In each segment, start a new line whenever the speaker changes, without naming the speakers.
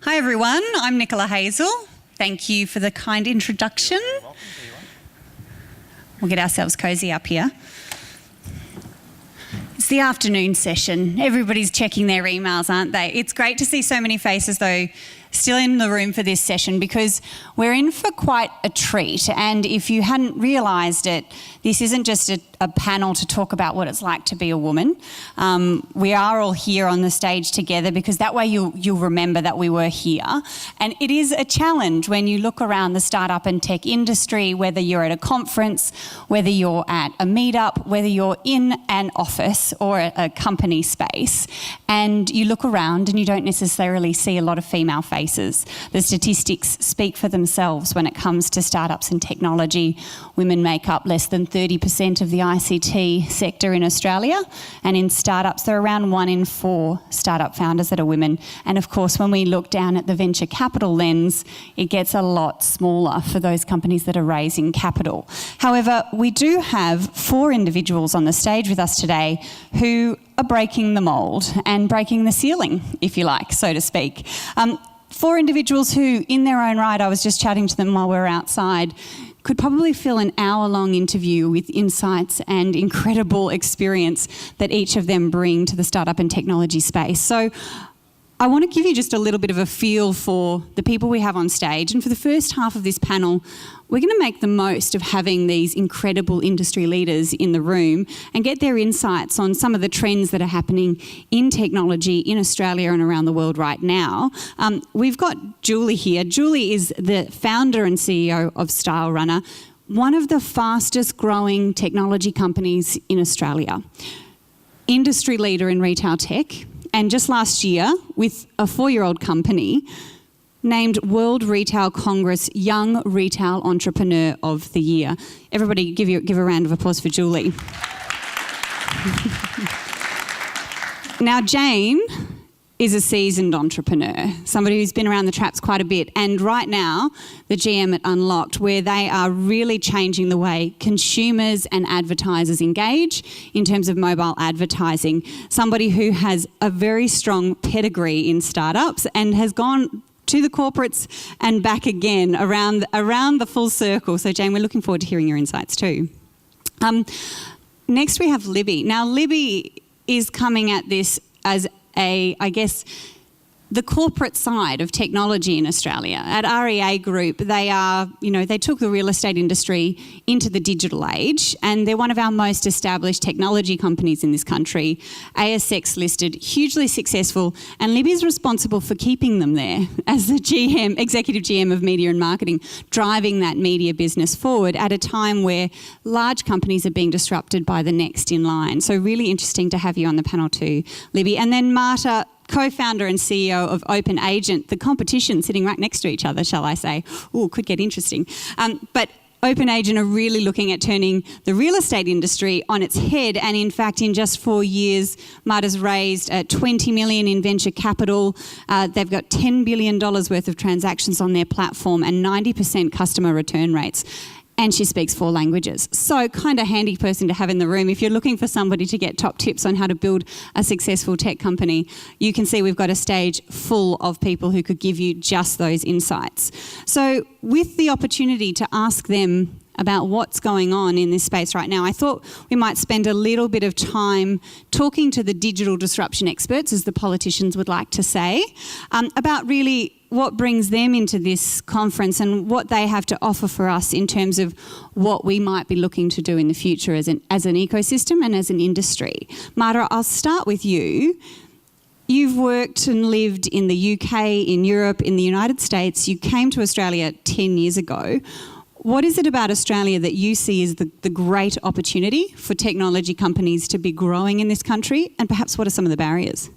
Hi everyone, I'm Nicola Hazel. Thank you for the kind introduction. We'll get ourselves cosy up here. It's the afternoon session. Everybody's checking their emails, aren't they? It's great to see so many faces though still in the room for this session because we're in for quite a treat, and if you hadn't realised it, this isn't just a panel to talk about what it's like to be a woman. We are all here on the stage together because that way you'll remember that we were here, and it is a challenge when you look around the startup and tech industry, whether you're at a conference, whether you're at a meetup, whether you're in an office or a company space, and you look around and you don't necessarily see a lot of female faces. The statistics speak for themselves when it comes to startups and technology. Women make up less than 30% of the ICT sector in Australia, and in startups there are around 1 in 4 startup founders that are women. And of course when we look down at the venture capital lens, it gets a lot smaller for those companies that are raising capital. However, we do have 4 individuals on the stage with us today who are breaking the mould and breaking the ceiling, if you like, so to speak. 4 individuals who, in their own right, I was just chatting to them while we were outside, could probably fill an hour-long interview with insights and incredible experience that each of them bring to the startup and technology space. So I want to give you just a little bit of a feel for the people we have on stage. And for the first half of this panel, we're going to make the most of having these incredible industry leaders in the room and get their insights on some of the trends that are happening in technology in Australia and around the world right now. We've got Julie here. Julie is the founder and CEO of Stylerunner, one of the fastest growing technology companies in Australia. Industry leader in retail tech. And just last year, with a 4-year-old company, named World Retail Congress Young Retail Entrepreneur of the Year. Everybody give a round of applause for Julie. Now Jane is a seasoned entrepreneur, somebody who's been around the traps quite a bit, and right now the GM at Unlocked, where they are really changing the way consumers and advertisers engage in terms of mobile advertising. Somebody who has a very strong pedigree in startups and has gone to the corporates and back again around the full circle. So Jane, we're looking forward to hearing your insights too. Next we have Libby. Now Libby is coming at this as I guess, the corporate side of technology in Australia. At REA Group, they took the real estate industry into the digital age, and they're one of our most established technology companies in this country, ASX listed, hugely successful, and Libby's responsible for keeping them there as the GM, executive GM of media and marketing, driving that media business forward at a time where large companies are being disrupted by the next in line. So really interesting to have you on the panel too, Libby. And then Marta, co-founder and CEO of Open Agent, the competition sitting right next to each other, shall I say. Ooh, could get interesting. But Open Agent are really looking at turning the real estate industry on its head, and in fact in just 4 years Marta's raised 20 million in venture capital. They've got $10 billion worth of transactions on their platform and 90% customer return rates. And she speaks 4 languages. So kind of handy person to have in the room. If you're looking for somebody to get top tips on how to build a successful tech company, you can see we've got a stage full of people who could give you just those insights. So with the opportunity to ask them about what's going on in this space right now, I thought we might spend a little bit of time talking to the digital disruption experts, as the politicians would like to say, about really what brings them into this conference and what they have to offer for us in terms of what we might be looking to do in the future as an ecosystem and as an industry. Marta, I'll start with you. You've worked and lived in the UK, in Europe, in the United States. You came to Australia 10 years ago. What is it about Australia that you see as the great opportunity for technology companies to be growing in this country, and perhaps what are some of the barriers?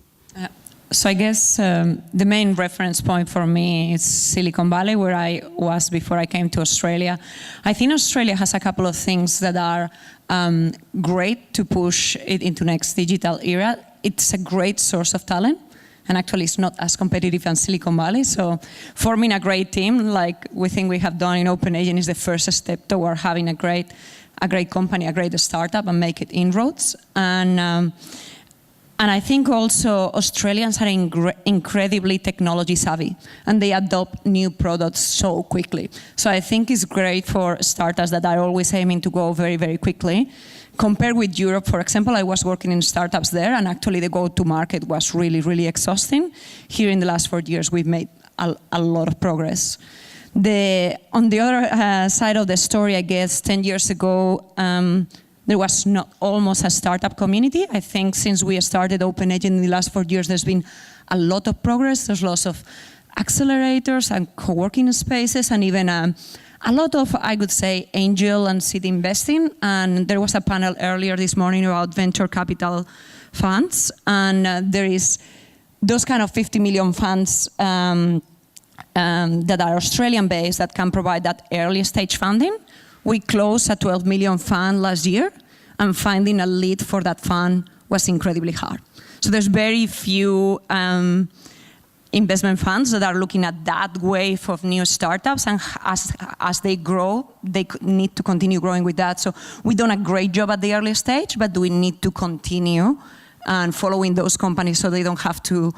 So I guess the main reference point for me is Silicon Valley, where I was before I came to Australia. I think Australia has a couple of things that are great to push it into next digital era. It's a great source of talent. And actually it's not as competitive as Silicon Valley. So forming a great team, like we think we have done in Open Agent, is the first step toward having a great company, a great startup, and make it inroads. And And I think also Australians are incredibly technology savvy, and they adopt new products so quickly. So I think it's great for startups that are always aiming to go very, very quickly. Compared with Europe, for example, I was working in startups there, and actually the go-to-market was really, really exhausting. Here in the last 4 years, we've made a lot of progress. On the other side of the story, I guess 10 years ago, there was not almost a startup community. I think since we started OpenAge in the last 4 years, there's been a lot of progress. There's lots of accelerators and co-working spaces, and even a lot of, I would say, angel and seed investing. And there was a panel earlier this morning about venture capital funds. And there is those kind of 50 million funds that are Australian-based that can provide that early stage funding. We closed a 12 million fund last year, and finding a lead for that fund was incredibly hard. So there's very few investment funds that are looking at that wave of new startups, and as they grow, they need to continue growing with that. So we've done a great job at the early stage, but we need to continue and following those companies so they don't have to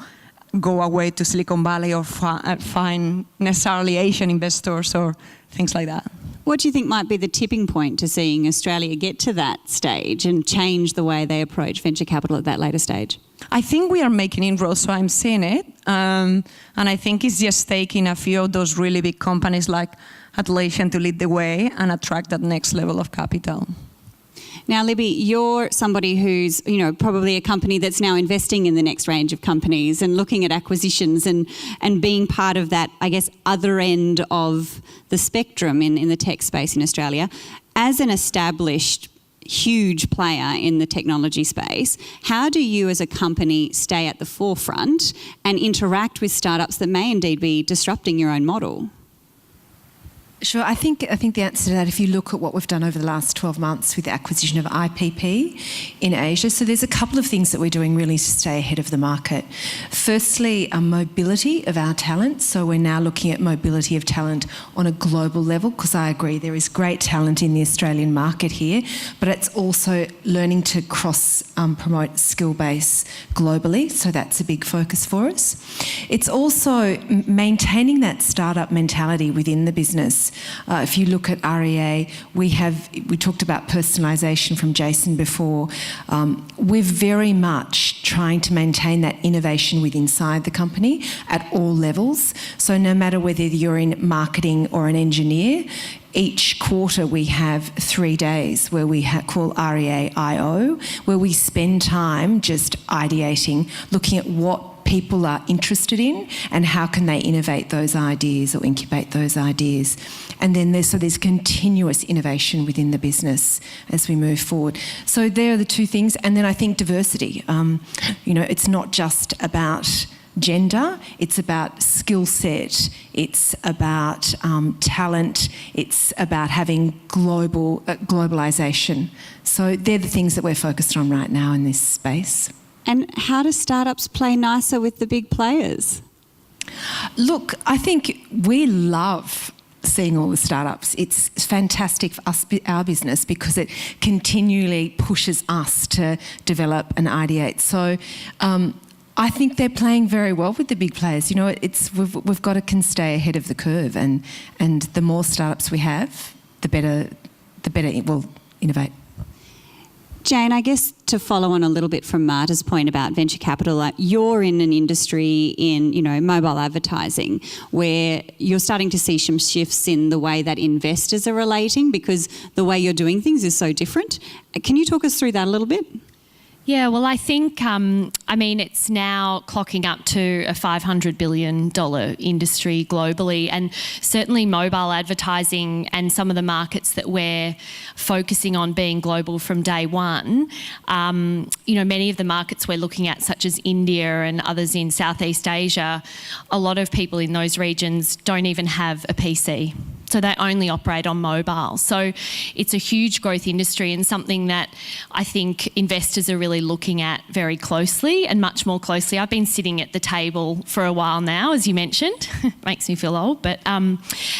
go away to Silicon Valley or find necessarily Asian investors or things like that.
What do you think might be the tipping point to seeing Australia get to that stage and change the way they approach venture capital at that later stage?
I think we are making inroads, so I'm seeing it. And I think it's just taking a few of those really big companies like Atlassian to lead the way and attract that next level of capital.
Now, Libby, you're somebody who's, probably a company that's now investing in the next range of companies and looking at acquisitions and being part of that, I guess, other end of the spectrum in the tech space in Australia. As an established, huge player in the technology space, how do you as a company stay at the forefront and interact with startups that may indeed be disrupting your own model?
Sure. I think the answer to that, if you look at what we've done over the last 12 months with the acquisition of IPP in Asia, so there's a couple of things that we're doing really to stay ahead of the market. Firstly, mobility of our talent. So we're now looking at mobility of talent on a global level, because I agree there is great talent in the Australian market here, but it's also learning to cross-promote skill base globally. So that's a big focus for us. It's also maintaining that startup mentality within the business. If you look at REA, we talked about personalisation from Jason before. We're very much trying to maintain that innovation inside the company at all levels. So no matter whether you're in marketing or an engineer, each quarter we have 3 days where we call REA I.O., where we spend time just ideating, looking at what people are interested in and how can they innovate those ideas or incubate those ideas. And then there's continuous innovation within the business as we move forward. So there are the two things. And then I think diversity. It's not just about gender, it's about skill set, it's about talent, it's about having globalisation. So they're the things that we're focused on right now in this space.
And how do startups play nicer with the big players?
Look, I think we love seeing all the startups. It's fantastic for us, our business, because it continually pushes us to develop and ideate. So I think they're playing very well with the big players. We've got to stay ahead of the curve, and the more startups we have, the better we'll innovate.
Jane, I guess to follow on a little bit from Marta's point about venture capital, you're in an industry in, mobile advertising where you're starting to see some shifts in the way that investors are relating because the way you're doing things is so different. Can you talk us through that a little bit?
Yeah, well, I think, it's now clocking up to a $500 billion industry globally, and certainly mobile advertising and some of the markets that we're focusing on being global from day one, many of the markets we're looking at, such as India and others in Southeast Asia, a lot of people in those regions don't even have a PC. So they only operate on mobile. So it's a huge growth industry and something that I think investors are really looking at very closely and much more closely. I've been sitting at the table for a while now, as you mentioned. Makes me feel old, but and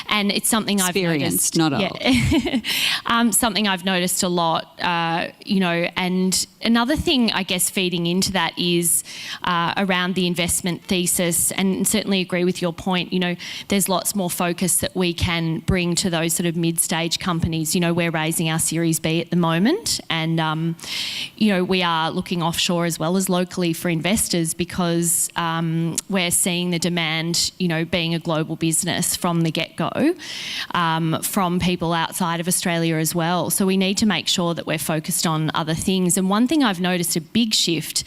it's something I've noticed.
Not old.
Something I've noticed a lot, and another thing I guess feeding into that is around the investment thesis, and certainly agree with your point. There's lots more focus that we can bring to those sort of mid-stage companies. We're raising our Series B at the moment, and we are looking offshore as well as locally for investors because we're seeing the demand, being a global business from the get-go, from people outside of Australia as well. So we need to make sure that we're focused on other things. And one thing I've noticed a big shift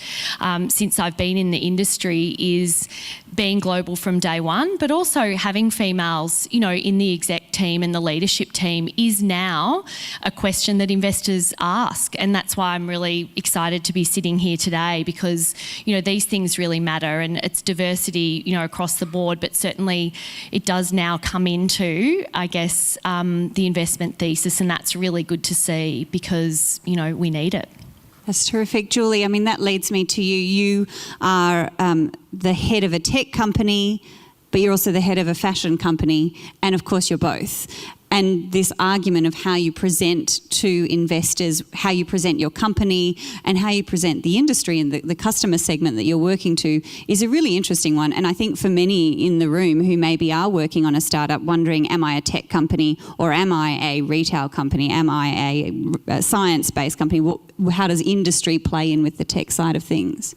since I've been in the industry is being global from day one, but also having females, in the exec team and the leadership team is now a question that investors ask. And that's why I'm really excited to be sitting here today because, these things really matter and it's diversity, across the board, but certainly it does now come into, I guess, the investment thesis, and that's really good to see because, we need it.
That's terrific. Julie, that leads me to you. You are the head of a tech company, but you're also the head of a fashion company, and of course you're both. And this argument of how you present to investors, how you present your company and how you present the industry and the customer segment that you're working to is a really interesting one. And I think for many in the room who maybe are working on a startup wondering, am I a tech company or am I a retail company? Am I a science-based company? How does industry play in with the tech side of things?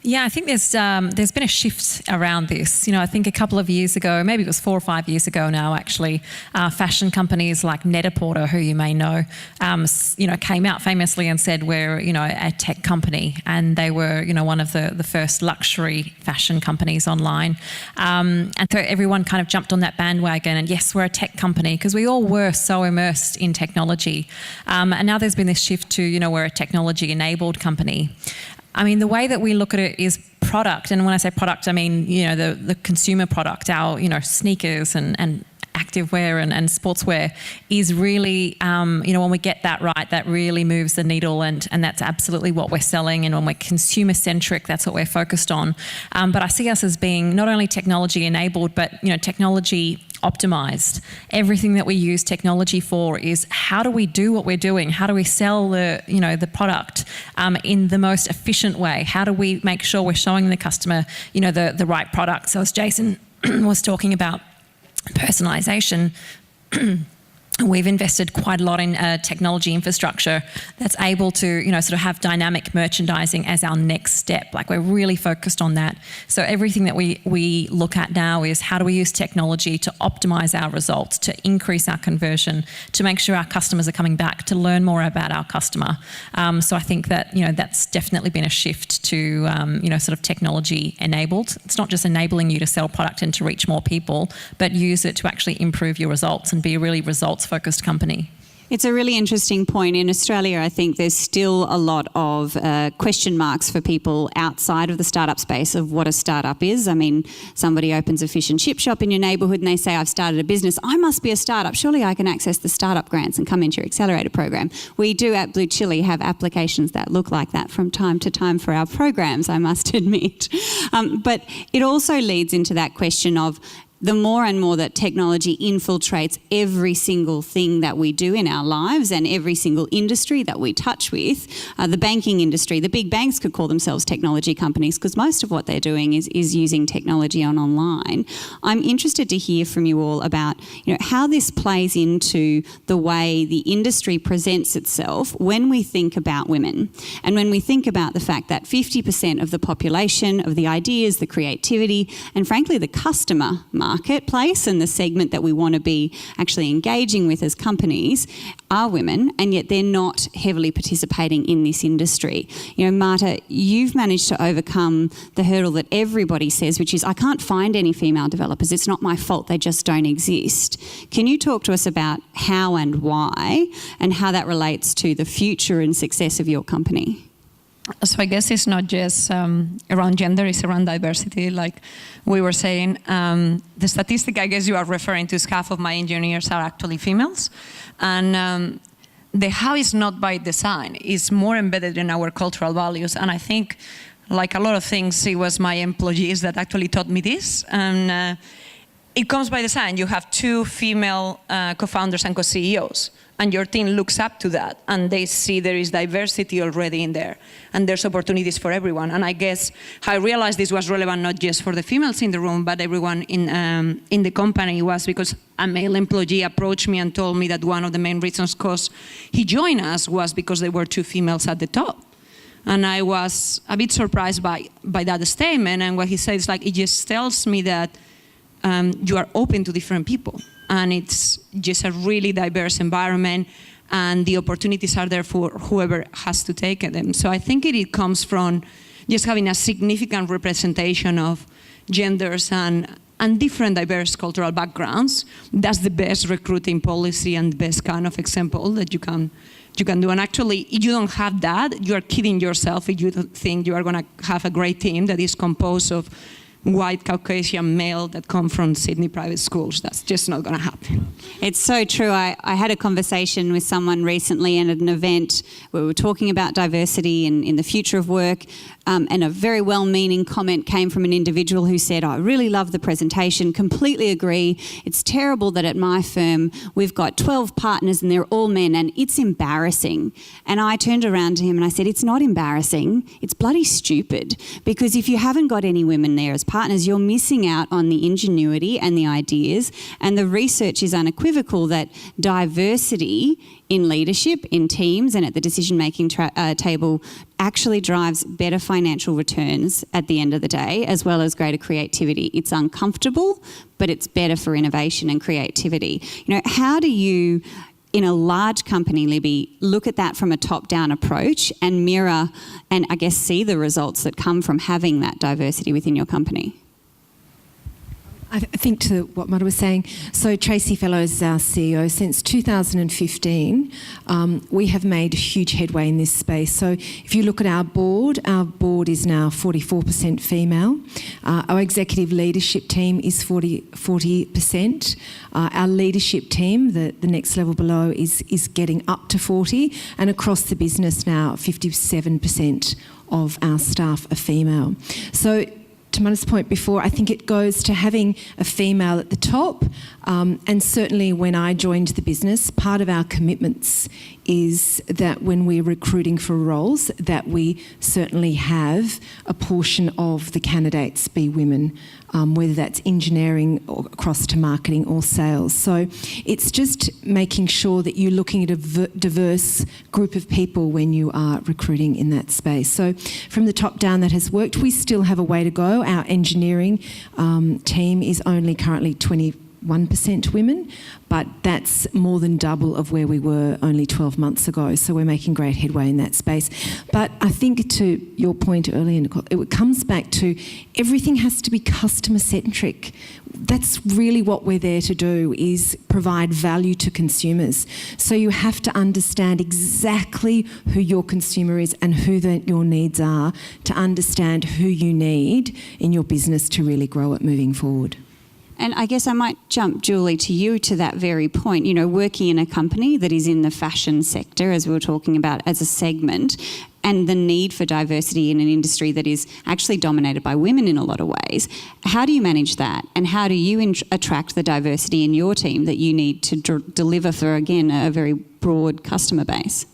Yeah, I think there's been a shift around this. I think a couple of years ago, maybe it was 4 or 5 years ago now actually, fashion companies like Net-a-Porter, who you may know, came out famously and said we're, a tech company, and they were, one of the first luxury fashion companies online. And so everyone kind of jumped on that bandwagon and yes, we're a tech company because we all were so immersed in technology. And now there's been this shift to, we're a technology-enabled company. The way that we look at it is product, and when I say product, I mean, the consumer product, our, sneakers and activewear and sportswear is really, when we get that right, that really moves the needle, and that's absolutely what we're selling. And when we're consumer-centric, that's what we're focused on. But I see us as being not only technology-enabled, but, technology optimized. Everything that we use technology for is how do we do what we're doing? How do we sell the product in the most efficient way? How do we make sure we're showing the customer, the right product? So as Jason was talking about personalization, we've invested quite a lot in technology infrastructure that's able to, sort of have dynamic merchandising as our next step. Like we're really focused on that. So everything that we look at now is how do we use technology to optimize our results, to increase our conversion, to make sure our customers are coming back, to learn more about our customer. So I think that, that's definitely been a shift to, sort of technology enabled. It's not just enabling you to sell product and to reach more people, but use it to actually improve your results and be a really results-focused company.
It's a really interesting point. In Australia, I think there's still a lot of question marks for people outside of the startup space of what a startup is. Somebody opens a fish and chip shop in your neighbourhood and they say, I've started a business. I must be a startup. Surely I can access the startup grants and come into your accelerator program. We do at Blue Chili have applications that look like that from time to time for our programs, I must admit. But it also leads into that question of the more and more that technology infiltrates every single thing that we do in our lives and every single industry that we touch with, the banking industry, the big banks could call themselves technology companies because most of what they're doing is using technology online. I'm interested to hear from you all about, how this plays into the way the industry presents itself when we think about women and when we think about the fact that 50% of the population, of the ideas, the creativity, and frankly the customer marketplace and the segment that we want to be actually engaging with as companies are women, and yet they're not heavily participating in this industry. Marta, you've managed to overcome the hurdle that everybody says, which is, I can't find any female developers. It's not my fault. They just don't exist. Can you talk to us about how and why and how that relates to the future and success of your company?
So I guess it's not just around gender, it's around diversity, like we were saying. The statistic I guess you are referring to is half of my engineers are actually females. And the how is not by design, it's more embedded in our cultural values. And I think, like a lot of things, it was my employees that actually taught me this. And it comes by design. You have 2 female co-founders and co-CEOs, and your team looks up to that, and they see there is diversity already in there, and there's opportunities for everyone. And I guess how I realized this was relevant not just for the females in the room, but everyone in the company was because a male employee approached me and told me that one of the main reasons he joined us was because there were 2 females at the top. And I was a bit surprised by that statement, and what he said is like, it just tells me that you are open to different people, and it's just a really diverse environment, and the opportunities are there for whoever has to take them. So I think it comes from just having a significant representation of genders and different diverse cultural backgrounds. That's the best recruiting policy and the best kind of example that you can do. And actually, if you don't have that, you are kidding yourself if you think you are going to have a great team that is composed of white Caucasian male that come from Sydney private schools. That's just not going to happen.
It's so true. I had a conversation with someone recently at an event where we were talking about diversity and in the future of work, and a very well-meaning comment came from an individual who said, I really love the presentation, completely agree. It's terrible that at my firm we've got 12 partners and they're all men, and it's embarrassing. And I turned around to him and I said, it's not embarrassing, it's bloody stupid, because if you haven't got any women there as partners, you're missing out on the ingenuity and the ideas. And the research is unequivocal that diversity in leadership, in teams, and at the decision-making table actually drives better financial returns at the end of the day, as well as greater creativity. It's uncomfortable, but it's better for innovation and creativity. You know, how do you, in a large company, Libby, look at that from a top-down approach and mirror and, I guess, see the results that come from having that diversity within your company?
I think to what Marta was saying, so Tracy Fellows is our CEO. Since 2015, we have made huge headway in this space. So if you look at our board is now 44% female. Our executive leadership team is 40%. Our leadership team, the next level below, is getting up to 40%. And across the business now, 57% of our staff are female. So to Marta's point before, I think it goes to having a female at the top, and certainly when I joined the business, part of our commitments is that when we're recruiting for roles, that we certainly have a portion of the candidates be women, whether that's engineering or across to marketing or sales. So it's just making sure that you're looking at a diverse group of people when you are recruiting in that space. So from the top down, that has worked. We still have a way to go. Our engineering team is only currently 21% women, but that's more than double of where we were only 12 months ago. So we're making great headway in that space. But I think to your point earlier, Nicole, it comes back to everything has to be customer-centric. That's really what we're there to do, is provide value to consumers. So you have to understand exactly who your consumer is and who your needs are to understand who you need in your business to really grow it moving forward.
And I guess I might jump, Julie, to you to that very point. You know, working in a company that is in the fashion sector, as we were talking about, as a segment, and the need for diversity in an industry that is actually dominated by women in a lot of ways. How do you manage that? And how do you attract the diversity in your team that you need to deliver for, again, a very broad customer base?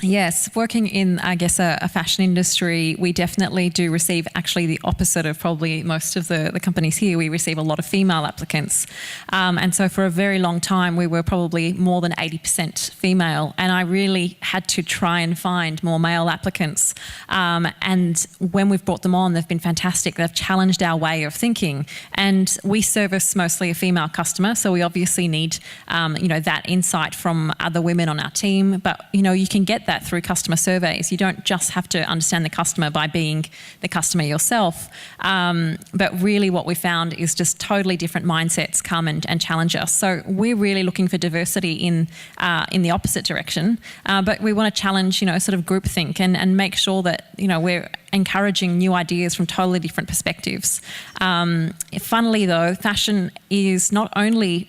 Yes, working in, I guess, a fashion industry, we definitely do receive actually the opposite of probably most of the companies here. We receive a lot of female applicants. And so for a very long time, we were probably more than 80% female. And I really had to try and find more male applicants. And when we've brought them on, they've been fantastic. They've challenged our way of thinking. And we service mostly a female customer, so we obviously need, that insight from other women on our team. But, you can get that that through customer surveys. You don't just have to understand the customer by being the customer yourself. But really what we found is just totally different mindsets come and challenge us. So we're really looking for diversity in the opposite direction. But we want to challenge, sort of groupthink and make sure that, we're encouraging new ideas from totally different perspectives. Funnily though, fashion is not only,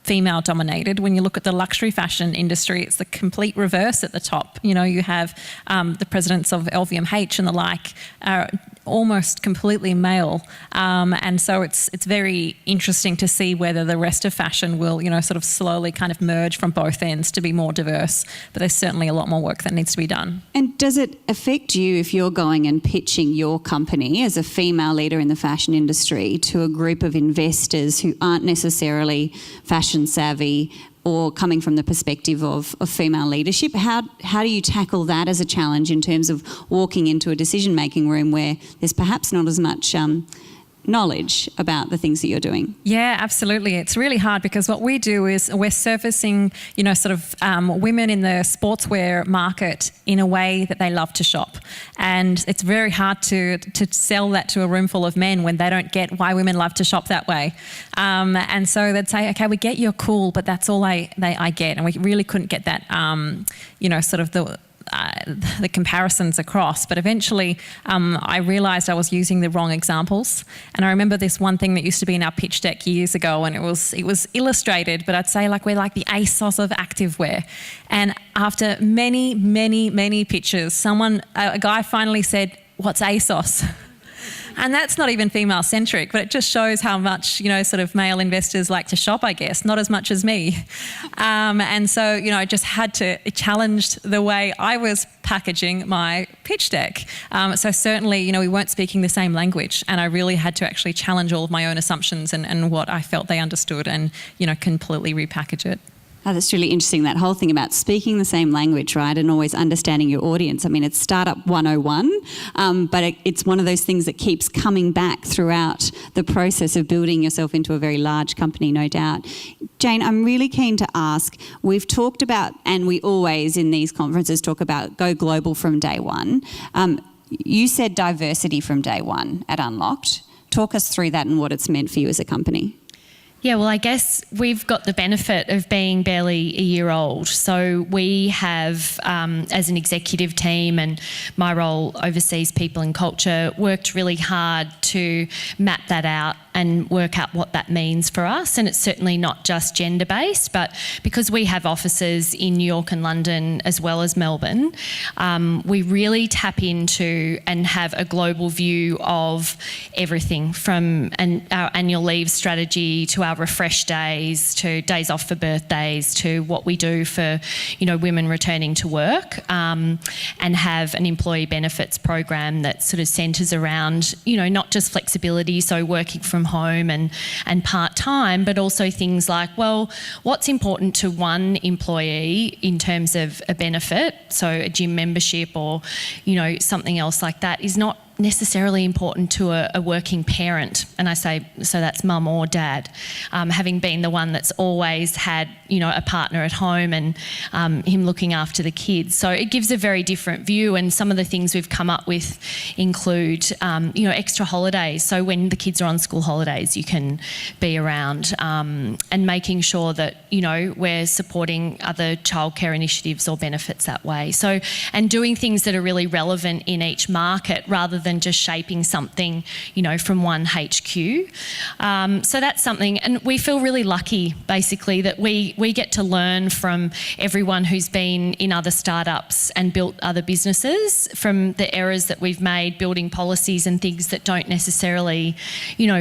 female dominated. When you look at the luxury fashion industry, it's the complete reverse at the top. You have the presidents of LVMH and the like are almost completely male. And so it's very interesting to see whether the rest of fashion will, sort of slowly kind of merge from both ends to be more diverse. But there's certainly a lot more work that needs to be done.
And does it affect you if you're going and pitching your company as a female leader in the fashion industry to a group of investors who aren't necessarily fashion savvy or coming from the perspective of female leadership? How do you tackle that as a challenge in terms of walking into a decision-making room where there's perhaps not as much knowledge about the things that you're doing?
Yeah, absolutely. It's really hard because what we do is we're surfacing, women in the sportswear market in a way that they love to shop. And it's very hard to sell that to a room full of men when they don't get why women love to shop that way. And so they'd say, okay, we get you're cool, but that's all I get. And we really couldn't get that, the comparisons across, but eventually I realised I was using the wrong examples. And I remember this one thing that used to be in our pitch deck years ago, and it was illustrated, but I'd say we're like the ASOS of activewear. And after many pitches, a guy finally said, "What's ASOS?" And that's not even female centric, but it just shows how much, sort of male investors like to shop, I guess, not as much as me. And so, I just had to challenge the way I was packaging my pitch deck. So certainly, we weren't speaking the same language, and I really had to actually challenge all of my own assumptions and what I felt they understood and, completely repackage it.
Oh, that's really interesting, that whole thing about speaking the same language, right, and always understanding your audience. I mean, it's Startup 101, but it's one of those things that keeps coming back throughout the process of building yourself into a very large company, no doubt. Jane, I'm really keen to ask, we've talked about, and we always in these conferences talk about go global from day one. You said diversity from day one at Unlocked. Talk us through that and what it's meant for you as a company.
Yeah, well, I guess we've got the benefit of being barely a year old. So we have, as an executive team, and my role oversees people and culture, worked really hard to map that out and work out what that means for us. And it's certainly not just gender-based, but because we have offices in New York and London as well as Melbourne, we really tap into and have a global view of everything from our annual leave strategy to our refresh days, to days off for birthdays, to what we do for, women returning to work, and have an employee benefits program that sort of centres around, not just flexibility, so working from home and part-time, but also things like, well, what's important to one employee in terms of a benefit, so a gym membership or, something else like that, is not necessarily important to a working parent. And I say, so that's mum or dad, having been the one that's always had, a partner at home and him looking after the kids. So it gives a very different view, and some of the things we've come up with include, extra holidays. So when the kids are on school holidays, you can be around, and making sure that, we're supporting other childcare initiatives or benefits that way. So, and doing things that are really relevant in each market rather than just shaping something, from one HQ. So that's something, and we feel really lucky, basically, that we get to learn from everyone who's been in other startups and built other businesses, from the errors that we've made building policies and things that don't necessarily,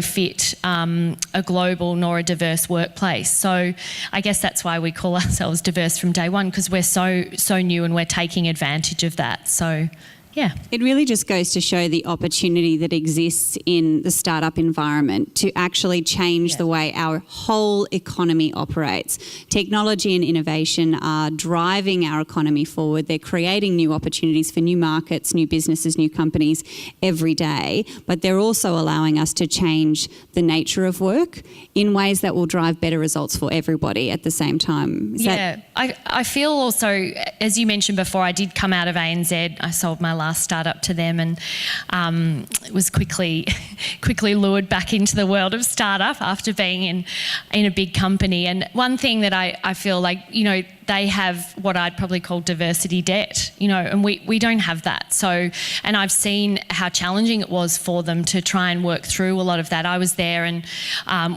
fit a global nor a diverse workplace. So I guess that's why we call ourselves diverse from day one, because we're so new and we're taking advantage of that. So
It really just goes to show the opportunity that exists in the startup environment to actually change the way our whole economy operates. Technology and innovation are driving our economy forward. They're creating new opportunities for new markets, new businesses, new companies every day, but they're also allowing us to change the nature of work in ways that will drive better results for everybody at the same time.
I feel also, as you mentioned before, I did come out of ANZ. I sold my last startup to them and was quickly lured back into the world of startup after being in a big company. And one thing that I feel like, they have what I'd probably call diversity debt, and we don't have that. So, and I've seen how challenging it was for them to try and work through a lot of that. I was there and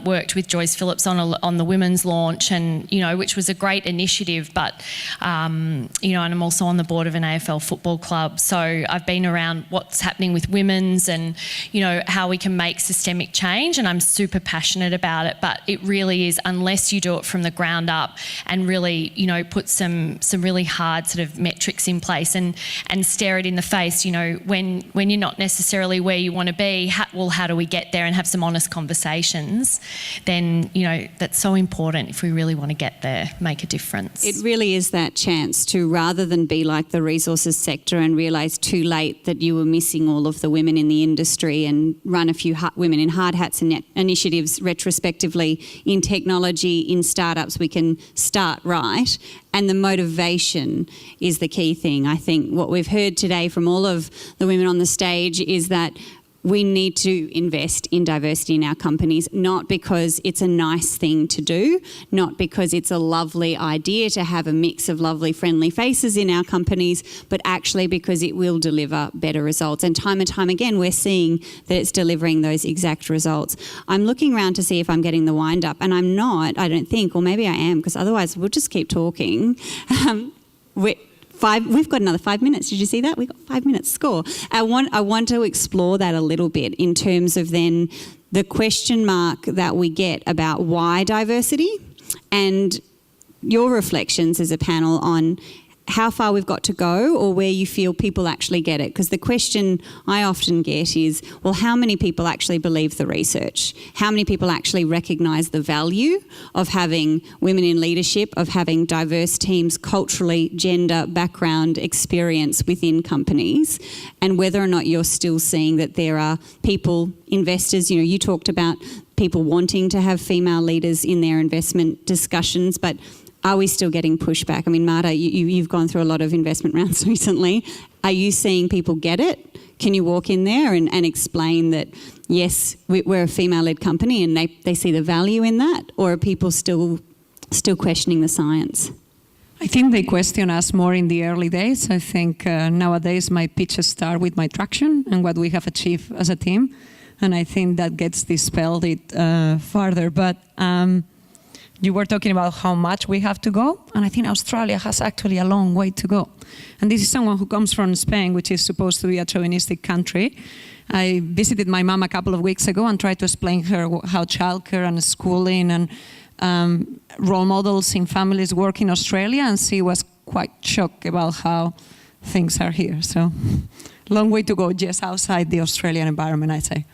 worked with Joyce Phillips on the women's launch, and which was a great initiative. But and I'm also on the board of an AFL football club, so I've been around what's happening with women's and how we can make systemic change, and I'm super passionate about it. But it really is, unless you do it from the ground up and really put some really hard sort of metrics in place and stare it in the face, when you're not necessarily where you want to be, how do we get there, and have some honest conversations, then that's so important if we really want to get there, make a difference.
It really is that chance to, rather than be like the resources sector and realise too late that you were missing all of the women in the industry, and run a few women in hard hats and initiatives retrospectively in technology, in startups, we can start right. And the motivation is the key thing. I think what we've heard today from all of the women on the stage is that we need to invest in diversity in our companies, not because it's a nice thing to do, not because it's a lovely idea to have a mix of lovely, friendly faces in our companies, but actually because it will deliver better results. And time again, we're seeing that it's delivering those exact results. I'm looking around to see if I'm getting the wind up, and I'm not, I don't think, or maybe I am, because otherwise we'll just keep talking. We've got another 5 minutes. Did you see that? We've got 5 minutes. Score. I want to explore that a little bit in terms of then the question mark that we get about why diversity, and your reflections as a panel on how far we've got to go, or where you feel people actually get it. Because the question I often get is, well, how many people actually believe the research? How many people actually recognise the value of having women in leadership, of having diverse teams, culturally, gender, background, experience within companies, and whether or not you're still seeing that there are people, investors, you talked about people wanting to have female leaders in their investment discussions, but are we still getting pushback? I mean, Marta, you've gone through a lot of investment rounds recently. Are you seeing people get it? Can you walk in there and explain that, yes, we're a female-led company and they see the value in that? Or are people still questioning the science?
I think they question us more in the early days. I think nowadays my pitches start with my traction and what we have achieved as a team. And I think that gets dispelled further. But you were talking about how much we have to go, and I think Australia has actually a long way to go. And this is someone who comes from Spain, which is supposed to be a chauvinistic country. I visited my mum a couple of weeks ago and tried to explain her how childcare and schooling and role models in families work in Australia, and she was quite shocked about how things are here. So, long way to go just outside the Australian environment, I'd say.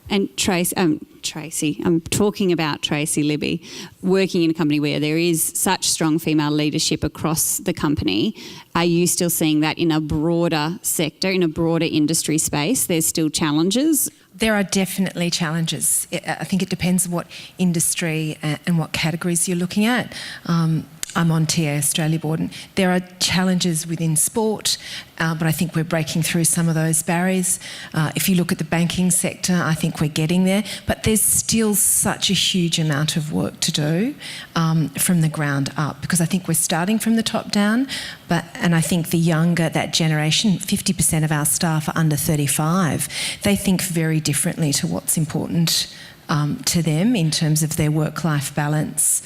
And Tracy, I'm talking about Tracy Libby, working in a company where there is such strong female leadership across the company. Are you still seeing that in a broader sector, in a broader industry space? There's still challenges?
There are definitely challenges. I think it depends on what industry and what categories you're looking at. I'm on TA Australia board, and there are challenges within sport, but I think we're breaking through some of those barriers. If you look at the banking sector, I think we're getting there, but there's still such a huge amount of work to do from the ground up, because I think we're starting from the top down, and I think the younger, that generation, 50% of our staff are under 35, they think very differently to what's important to them in terms of their work-life balance.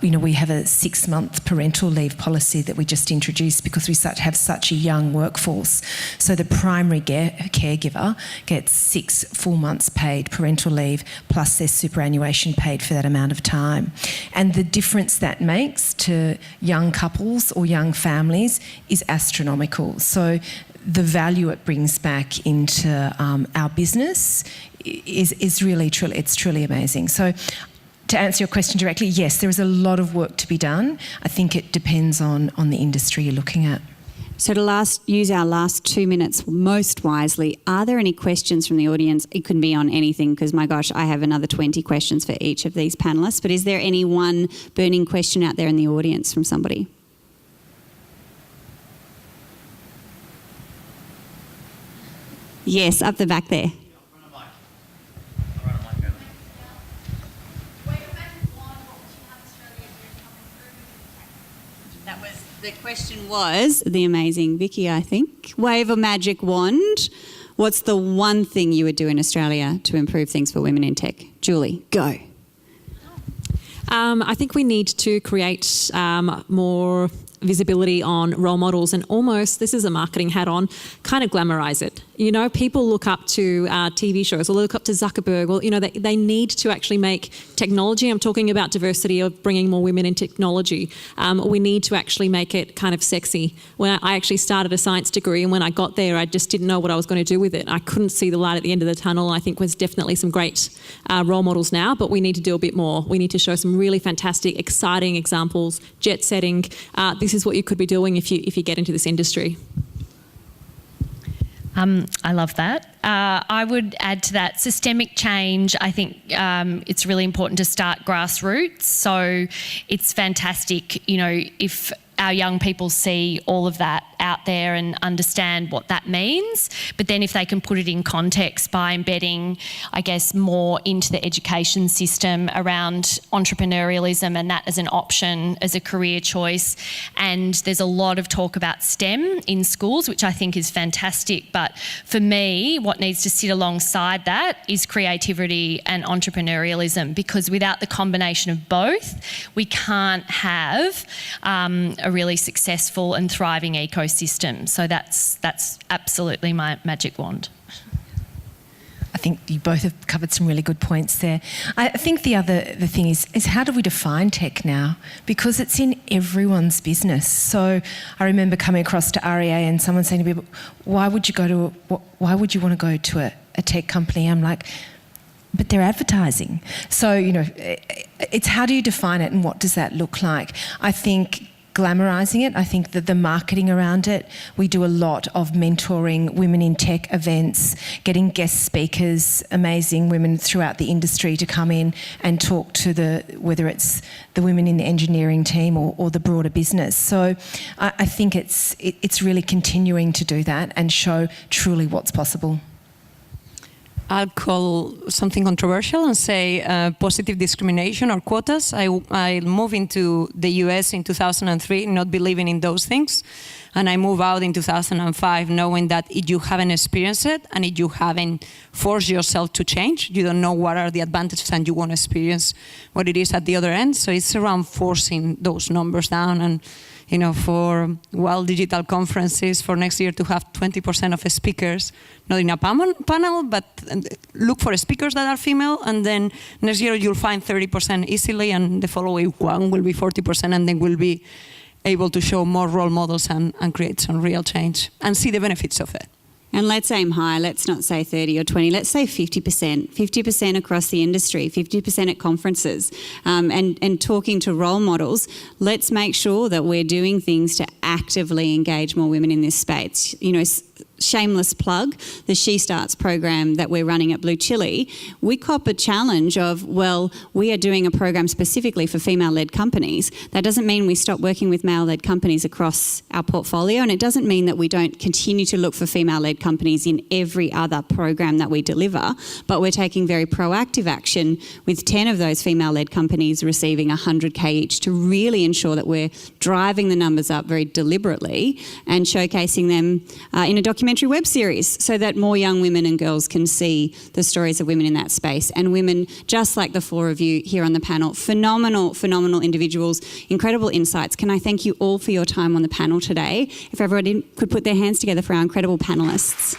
We have a 6-month parental leave policy that we just introduced because we have such a young workforce. So the primary caregiver gets 6 full months paid parental leave plus their superannuation paid for that amount of time. And the difference that makes to young couples or young families is astronomical. So the value it brings back into our business is really, truly amazing. So to answer your question directly, yes, there is a lot of work to be done. I think it depends on the industry you're looking at.
So to use our last 2 minutes most wisely, are there any questions from the audience? It can be on anything, because my gosh, I have another 20 questions for each of these panellists. But is there any one burning question out there in the audience from somebody? Yes, up the back there. The question was, the amazing Vicky, I think, wave a magic wand. What's the one thing you would do in Australia to improve things for women in tech? Julie, go.
I think we need to create more visibility on role models and almost, this is a marketing hat on, kind of glamorize it. You know, people look up to TV shows or look up to Zuckerberg. Well, you know, they need to actually make technology. I'm talking about diversity of bringing more women in technology. We need to actually make it kind of sexy. When I actually started a science degree, and when I got there, I just didn't know what I was going to do with it. I couldn't see the light at the end of the tunnel. I think there's definitely some great role models now, but we need to do a bit more. We need to show some really fantastic, exciting examples, jet setting. This is what you could be doing if you get into this industry.
I love that. I would add to that systemic change. I think it's really important to start grassroots. So it's fantastic, you know, if our young people see all of that out there and understand what that means. But then if they can put it in context by embedding, I guess, more into the education system around entrepreneurialism and that as an option, as a career choice. And there's a lot of talk about STEM in schools, which I think is fantastic. But for me, what needs to sit alongside that is creativity and entrepreneurialism, because without the combination of both, we can't have a really successful and thriving ecosystem. So that's absolutely my magic wand.
I think you both have covered some really good points there. I think the thing is how do we define tech now? Because it's in everyone's business. So I remember coming across to REA and someone saying to me, why would you want to go to a tech company? I'm like, but they're advertising. So, you know, it's how do you define it and what does that look like? I think glamorizing it. I think that the marketing around it, we do a lot of mentoring women in tech events, getting guest speakers, amazing women throughout the industry to come in and talk to whether it's the women in the engineering team or the broader business. So I think it's really continuing to do that and show truly what's possible.
I'll call something controversial and say positive discrimination or quotas. I moved into the US in 2003 not believing in those things. And I moved out in 2005 knowing that if you haven't experienced it and if you haven't forced yourself to change, you don't know what are the advantages and you won't experience what it is at the other end. So it's around forcing those numbers down and, you know, for Wild Digital Conferences for next year to have 20% of speakers, not in a panel, but look for speakers that are female, and then next year you'll find 30% easily, and the following one will be 40%, and then we'll be able to show more role models and create some real change and see the benefits of it.
And let's aim high. Let's not say 30 or 20. Let's say 50%. 50% across the industry, 50% at conferences. And talking to role models, let's make sure that we're doing things to actively engage more women in this space. You know, shameless plug, the Shestarts program that we're running at Blue Chili, we cop a challenge of, well, we are doing a program specifically for female-led companies. That doesn't mean we stop working with male-led companies across our portfolio, and it doesn't mean that we don't continue to look for female-led companies in every other program that we deliver, but we're taking very proactive action with 10 of those female-led companies receiving 100K each to really ensure that we're driving the numbers up very deliberately and showcasing them in a documentary web series so that more young women and girls can see the stories of women in that space, and women just like the four of you here on the panel. Phenomenal individuals, incredible insights. Can I thank you all for your time on the panel today? If everybody could put their hands together for our incredible panellists.